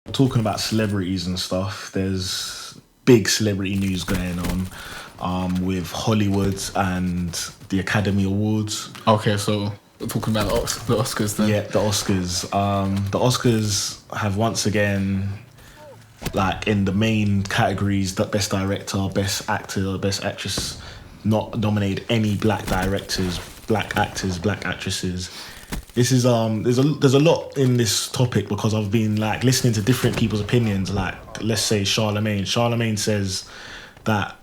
talking about celebrities and stuff, there's big celebrity news going on with Hollywood and the Academy Awards. Okay, so we're talking about the Oscars then. Yeah, the Oscars. The Oscars have once again, like in the main categories, the best director, best actor, best actress, not nominated any black directors, black actors, black actresses. This is there's a lot in this topic because I've been like listening to different people's opinions. Like, let's say Charlemagne. Charlemagne says that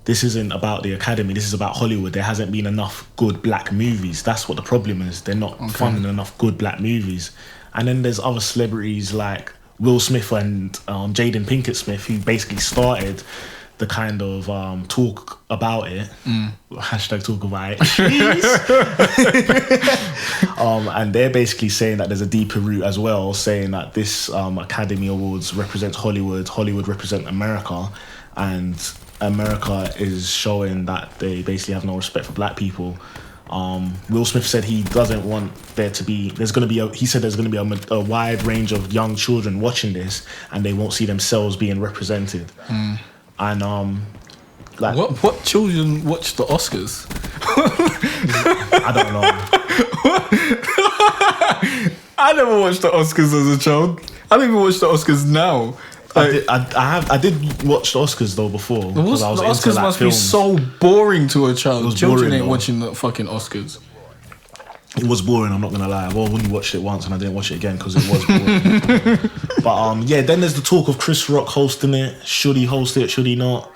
this isn't about the Academy, this is about Hollywood. There hasn't been enough good black movies. That's what the problem is. They're not funding enough good black movies. And then there's other celebrities like Will Smith and Jaden Pinkett Smith, who basically started the kind of talk about it. Hashtag talk about it. And they're basically saying that there's a deeper root as well, saying that this Academy Awards represents Hollywood, Hollywood represents America, and America is showing that they basically have no respect for black people. Will Smith said he doesn't want there to be, there's going to be a wide range of young children watching this and they won't see themselves being represented. And like, what children watch the Oscars? I don't know. I never watched the Oscars as a child. I don't even watch the Oscars now. I did watch the Oscars though before. The Oscars must be so boring to a child. Children ain't watching the fucking Oscars. It was boring, I'm not gonna lie. I've only watched it once and I didn't watch it again because it was boring. But yeah, then there's the talk of Chris Rock hosting it. Should he host it? Should he not?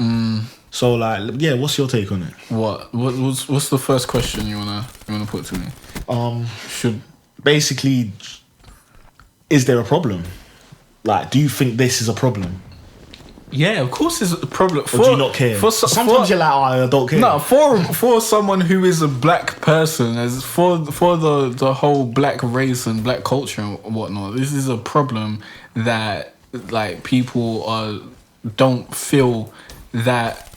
So like, yeah, what's your take on it? What's the first question you wanna put to me? Basically, is there a problem? Like, do you think this is a problem? Yeah, of course it's a problem. Or do you not care? Sometimes you're like, oh, I don't care. No, for someone who is a black person, as for the whole black race and black culture and whatnot, this is a problem that like people don't feel that,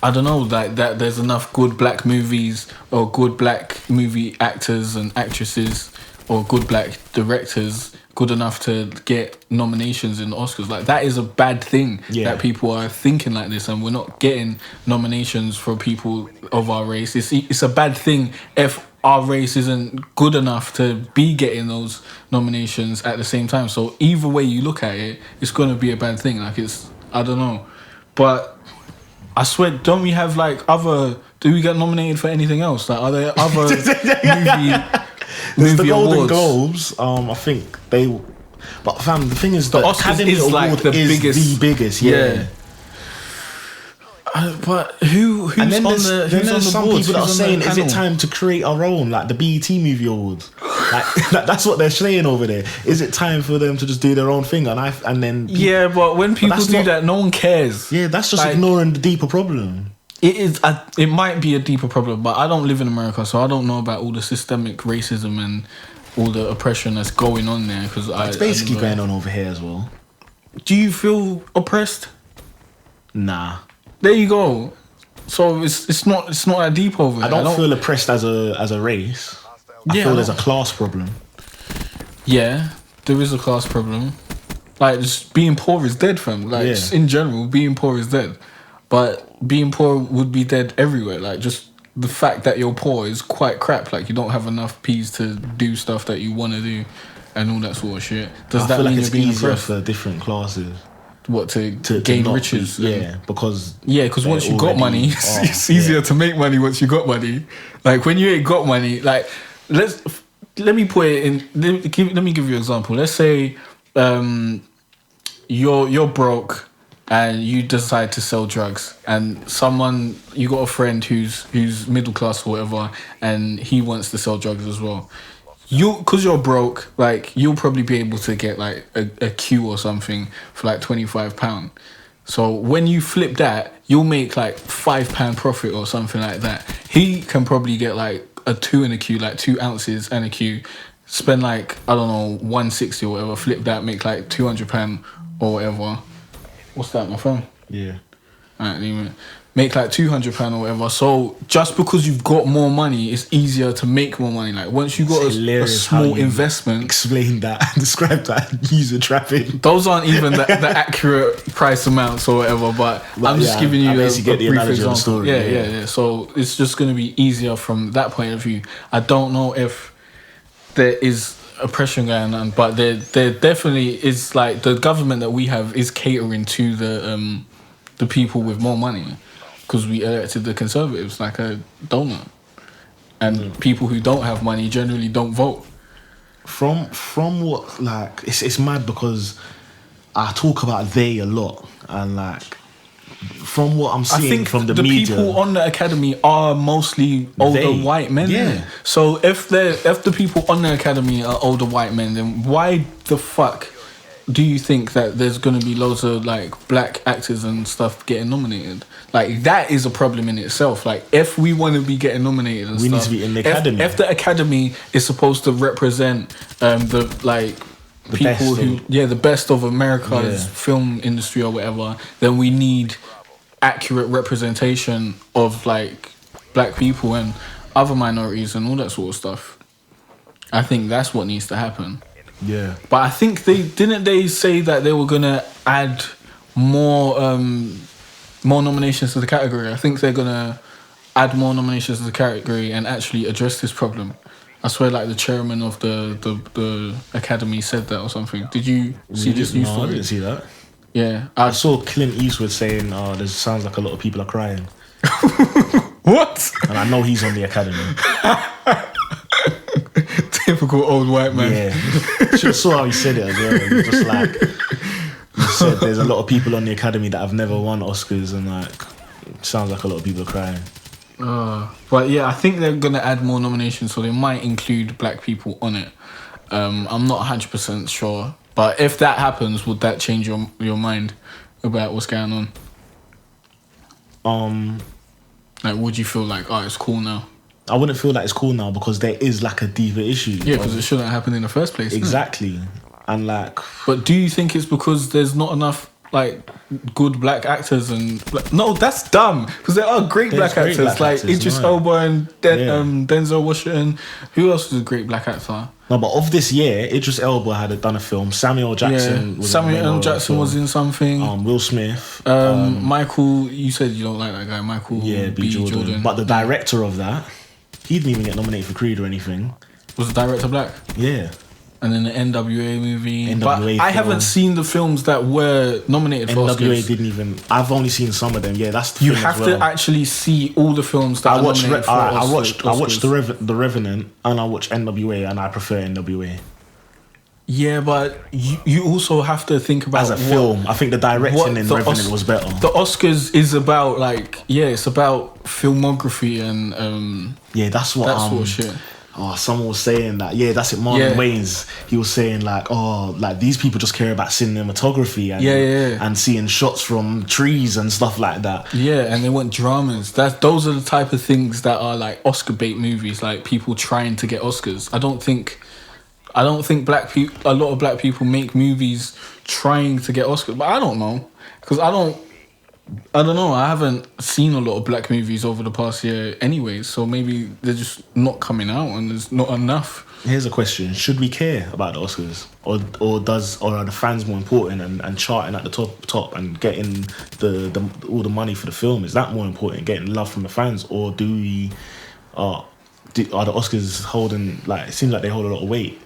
I don't know, like that there's enough good black movies or good black movie actors and actresses or good black directors good enough to get nominations in the Oscars. Like, that is a bad thing that people are thinking like this and we're not getting nominations for people of our race. It's a bad thing if our race isn't good enough to be getting those nominations at the same time. So either way you look at it, it's going to be a bad thing. Like, it's, I don't know. But I swear, don't we have like do we get nominated for anything else? Like, are there other There's the Golden awards? Globes. I think they. But fam, the thing is, the Oscars Academy is Award like the is biggest. Yeah. But who's on the? Then there's some boards? people that are saying, is it time to create our own, like the BET Movie Awards? Like, that's what they're saying over there. Is it time for them to just do their own thing? Yeah, but when people do that, no one cares. Yeah, that's just ignoring the deeper problem. It is. It might be a deeper problem, but I don't live in America, so I don't know about all the systemic racism and all the oppression that's going on there. Because it's basically going on over here as well. Do you feel oppressed? Nah. There you go. So it's not that deep over there. I don't feel oppressed as a race. I feel there's a class problem. Yeah, there is a class problem. Like, just being poor is dead, fam. Like, just in general, being poor is dead. But being poor would be dead everywhere. Like, just the fact that you're poor is quite crap. Like, you don't have enough peas to do stuff that you want to do and all that sort of shit. Does that mean you're being oppressed? For different classes? What, to gain riches? Because once you got money, it's easier to make money once you got money. Like, when you ain't got money, like, let me put it in. Let me give you an example. Let's say you're broke and you decide to sell drugs, and you got a friend who's middle class or whatever, and he wants to sell drugs as well. Because you're broke, like, you'll probably be able to get like a Q or something for like £25. So when you flip that, you'll make like £5 profit or something like that. He can probably get like a 2 and a Q, like 2 ounces and a Q, spend like, I don't know, 160 or whatever, flip that, make like £200 or whatever. What's that, my phone? Yeah. Alright, make make like £200 or whatever. So just because you've got more money, it's easier to make more money. Like once you got a small investment, explain that, describe that user traffic. Those aren't even the accurate price amounts or whatever. But I'm just giving you a brief example. Story, yeah. So it's just going to be easier from that point of view. I don't know if there is oppression going on, but there definitely is. Like the government that we have is catering to the people with more money, because we elected the Conservatives like a donut, and people who don't have money generally don't vote. From what, like, it's mad because I talk about they a lot, and like from what I'm seeing, I think from the media, people on the academy are mostly older white men. Yeah. So if the people on the academy are older white men, then why the fuck do you think that there's going to be loads of like black actors and stuff getting nominated? Like that is a problem in itself. Like if we want to be getting nominated and we stuff, need to be in the academy. If the academy is supposed to represent the people the best of America's film industry or whatever, then we need accurate representation of like black people and other minorities and all that sort of stuff. I think that's what needs to happen. Yeah. But I think they say that they were gonna add more nominations to the category. I think they're gonna add more nominations to the category and actually address this problem. I swear, like the chairman of the academy said that or something. Did you see this news story? I didn't see that. Yeah, I saw Clint Eastwood saying, "Oh, there sounds like a lot of people are crying." What? And I know he's on the academy. Typical old white man. Yeah, should have saw how he said it as well. It was just like he said, "There's a lot of people on the academy that have never won Oscars, and like, it sounds like a lot of people are crying." But yeah, I think they're gonna add more nominations, so they might include black people on it. I'm not 100% sure, but if that happens, would that change your mind about what's going on? Like, would you feel like, oh, it's cool now? I wouldn't feel like it's cool now because there is like a deeper issue. Yeah, because it shouldn't happen in the first place. Exactly, and like. But do you think it's because there's not enough like good black actors and no, that's dumb, because there are great black actors like Idris Elba and Denzel Washington. Who else was a great black actor? No, but of this year, Idris Elba had done a film. Samuel Jackson was in something. Will Smith. Michael, you said you don't like that guy, Michael B. Jordan. But the director of that, he didn't even get nominated for Creed or anything. Was the director black? Yeah. And then the NWA movie. But I haven't seen the films that were nominated for Oscars. NWA didn't even. I've only seen some of them. Yeah, that's the thing. You have to actually see all the films that are nominated for Oscars. I watched The Revenant and I watched NWA, and I prefer NWA. Yeah, but you also have to think about as a film. I think the directing in Revenant was better. The Oscars is about it's about filmography and that's what that sort of shit. Oh, someone was saying that. Yeah, that's it. Marlon Wayans. He was saying these people just care about cinematography and seeing shots from trees and stuff like that. Yeah, and they want dramas. Those are the type of things that are like Oscar bait movies, like people trying to get Oscars. I don't think a lot of black people make movies trying to get Oscars. But I don't know, because I don't know. I haven't seen a lot of black movies over the past year anyway, so maybe they're just not coming out and there's not enough. Here's a question. Should we care about the Oscars? Or are the fans more important and charting at the top and getting all the money for the film? Is that more important, getting love from the fans? Or do we are the Oscars holding, like, it seems like they hold a lot of weight?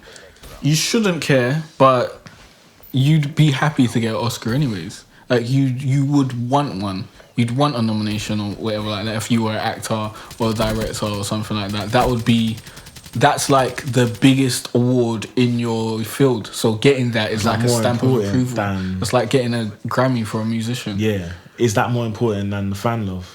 You shouldn't care, but you'd be happy to get an Oscar anyways. Like you would want one. You'd want a nomination or whatever like that if you were an actor or a director or something like that. That's like the biggest award in your field. So getting that is like a stamp of approval. It's like getting a Grammy for a musician. Yeah. Is that more important than the fan love?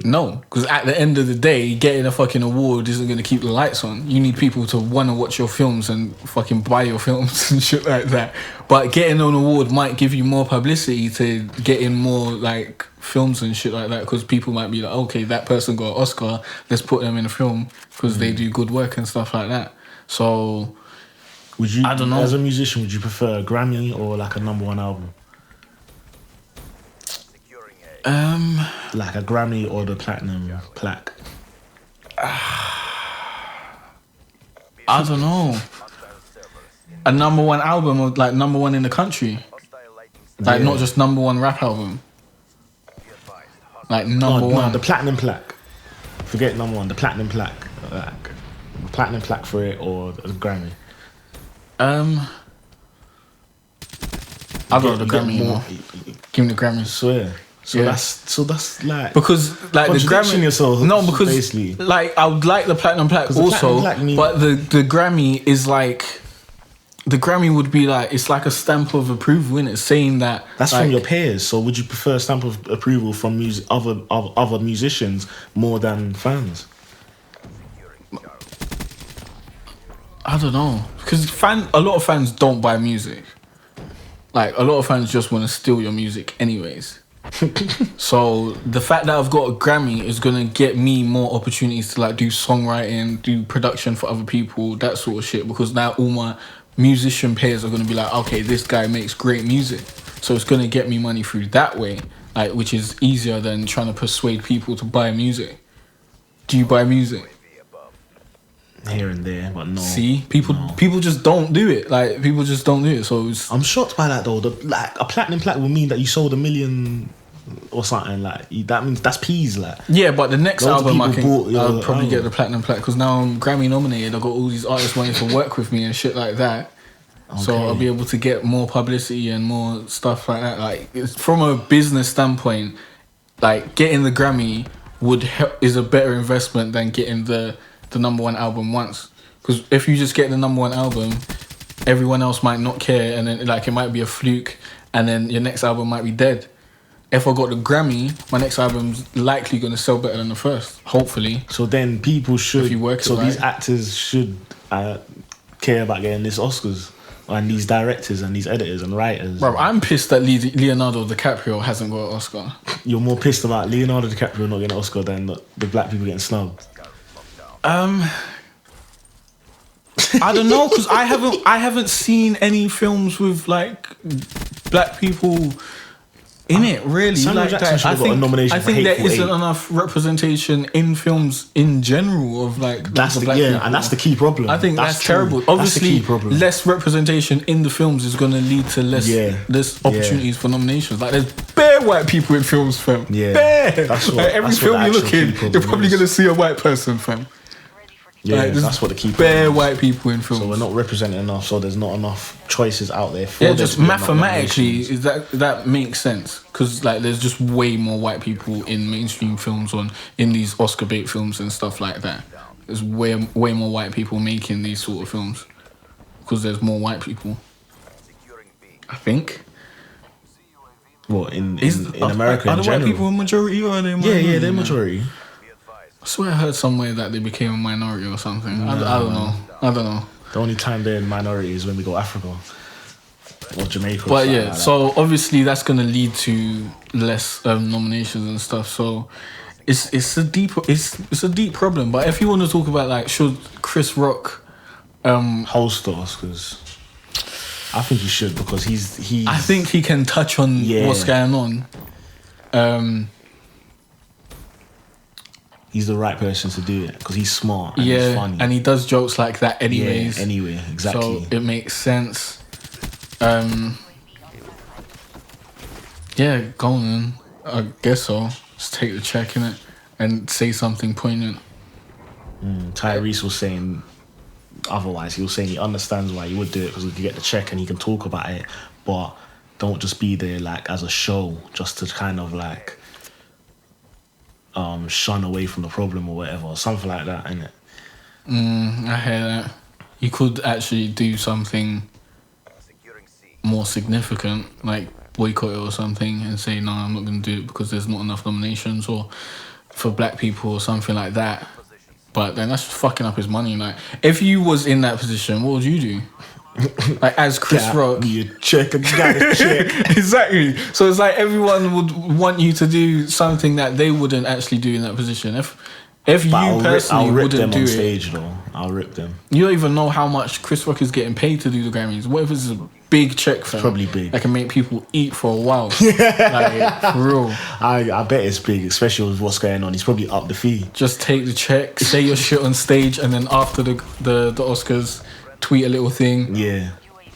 No, because at the end of the day, getting a fucking award isn't going to keep the lights on. You need people to want to watch your films and fucking buy your films and shit like that. But getting an award might give you more publicity to getting more like films and shit like that, because people might be like, okay, that person got an Oscar, let's put them in a film because they do good work and stuff like that. So, I don't know. As a musician, would you prefer a Grammy or like a #1 album? Like a Grammy or the platinum plaque. I don't know. A number one album, or like number one in the country. Like not just number one rap album. Like number one. No, the platinum plaque. Forget number one, the platinum plaque. Like, platinum plaque for it or the Grammy. I'll go with the Grammy. Give me the Grammy. Swear. So that's like, because like the Grammy yourself. No, because basically, like I would like the platinum plaque also, but the Grammy is like, the Grammy would be like, it's like a stamp of approval, innit? Saying that that's like, from your peers. So would you prefer a stamp of approval from other musicians more than fans? I don't know, because a lot of fans don't buy music. Like a lot of fans just want to steal your music anyways. So the fact that I've got a Grammy is gonna get me more opportunities to like do songwriting, do production for other people, that sort of shit, because now all my musician peers are gonna be like, okay, this guy makes great music, so it's gonna get me money through that way, like, which is easier than trying to persuade people to buy music. Do you buy music? Here and there, but no. See, people just don't do it. Like people just don't do it. So I'm shocked by that though. Like a platinum plaque would mean that you sold 1 million or something. Like that means that's peas. Like yeah, but the next album I'll probably oh. get the platinum plaque because now I'm Grammy nominated. I've got all these artists wanting to work with me and shit like that. Okay. So I'll be able to get more publicity and more stuff like that. Like it's, from a business standpoint, like getting the Grammy is a better investment than getting the number one album once, because if you just get the number one album, everyone else might not care, and then like it might be a fluke, and then your next album might be dead. If I got the Grammy, my next album's likely going to sell better than the first, hopefully. So then people should, if you work so it right. These actors should care about getting this Oscars, and these directors and these editors and writers. Bro, I'm pissed that Leonardo DiCaprio hasn't got an Oscar. You're more pissed about Leonardo DiCaprio not getting an Oscar than the black people getting snubbed. I don't know, because I haven't seen any films with like black people in it really. Samuel like Jackson that. should have got a nomination I for think there Hateful isn't Eight. enough representation in films in general of like That's the the, black people. and that's the key problem. I think that's true. terrible. That's the Obviously, key problem. less representation in the films is going to lead to less opportunities for nominations. Like there's bare white people in films, fam. Yeah, bare. that's what, like, every that's film what you look in, you're probably going to see a white person, fam. Yeah, like, that's what the key bare problem is. white people in films. So we're not representing enough. So there's not enough choices out there. For Yeah, there just to be mathematically, nominations. that makes sense, because like there's just way more white people in mainstream films, in these Oscar bait films and stuff like that. There's way more white people making these sort of films because there's more white people. I think. What in America are in the general? white people a majority or are they minority? Yeah, they're majority. I swear I heard somewhere that they became a minority or something. I don't know. The only time they're in minority is when we go Africa or Jamaica. But or yeah, like so obviously that's gonna lead to less nominations and stuff. So it's a deep problem. But if you want to talk about like, should Chris Rock host the Oscars? I think he should, because he's. I think he can touch on what's going on. He's the right person to do it because he's smart and he's funny. And he does jokes like that anyways. Yeah, anyway, exactly. So it makes sense. Yeah, go on then. I guess so. Just take the check in it and say something poignant. Tyrese was saying otherwise. He was saying he understands why he would do it because he could get the check and he can talk about it, but don't just be there like as a show just to kind of like shun away from the problem or whatever, something like that, innit? I hear that. You could actually do something more significant, like boycott it or something, and say, no, I'm not going to do it because there's not enough nominations or for black people or something like that. But then that's fucking up his money. Like, if you was in that position, what would you do? Like, as Chris Rock, you check and got a check. Exactly. So it's like everyone would want you to do something that they wouldn't actually do in that position. If you personally I'll rip wouldn't them do on it, stage though. I'll rip them. you don't even know how much Chris Rock is getting paid to do the Grammys. What if it's big check, fam. Probably big. That can make people eat for a while. Like, for real. I bet it's big, especially with what's going on. He's probably up the fee. Just take the check, say your shit on stage, and then after the Oscars, tweet a little thing. Yeah.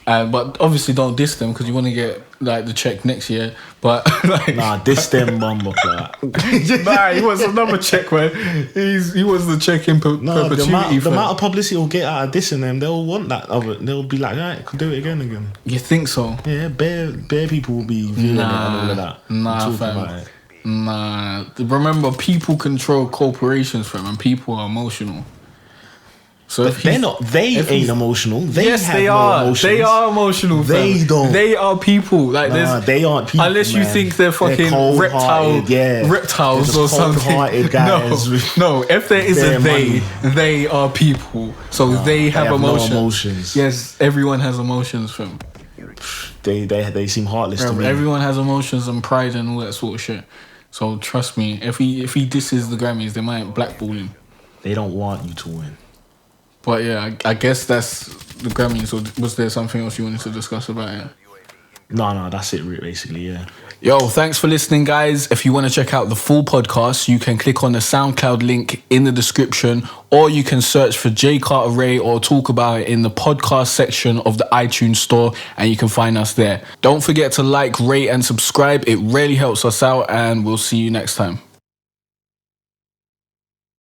But obviously don't diss them because you want to get like the check next year. But like, Nah, diss them mumbo clock. nah, he wants another check, man. He wants the check in perpetuity. The amount of publicity he'll get out of dissing them, they'll want that of it. They'll be like, right, could do it again. You think so? Yeah, bare people will be viewing it and all of that. Nah, fam. Nah. Remember, people control corporations, fam, and people are emotional. So But they're not. They ain't emotional. They yes, have they no are. emotions. They are emotional. They fam. don't. They are people. Like They aren't people. unless you man. think they're fucking reptiles They're or something. cold-hearted guys. No. If there is a Money. they are people. So they have no emotions. emotions. Yes, everyone has emotions, fam. They seem heartless to me. Everyone has emotions and pride and all that sort of shit. So trust me, if he disses the Grammys, they might blackball him. They don't want you to win. But yeah, I guess that's the Grammys. Or was there something else you wanted to discuss about it? No, that's it basically, yeah. Yo, thanks for listening, guys. If you want to check out the full podcast, you can click on the SoundCloud link in the description, or you can search for J. Cartere or talk about it in the podcast section of the iTunes store, and you can find us there. Don't forget to like, rate, and subscribe. It really helps us out, and we'll see you next time.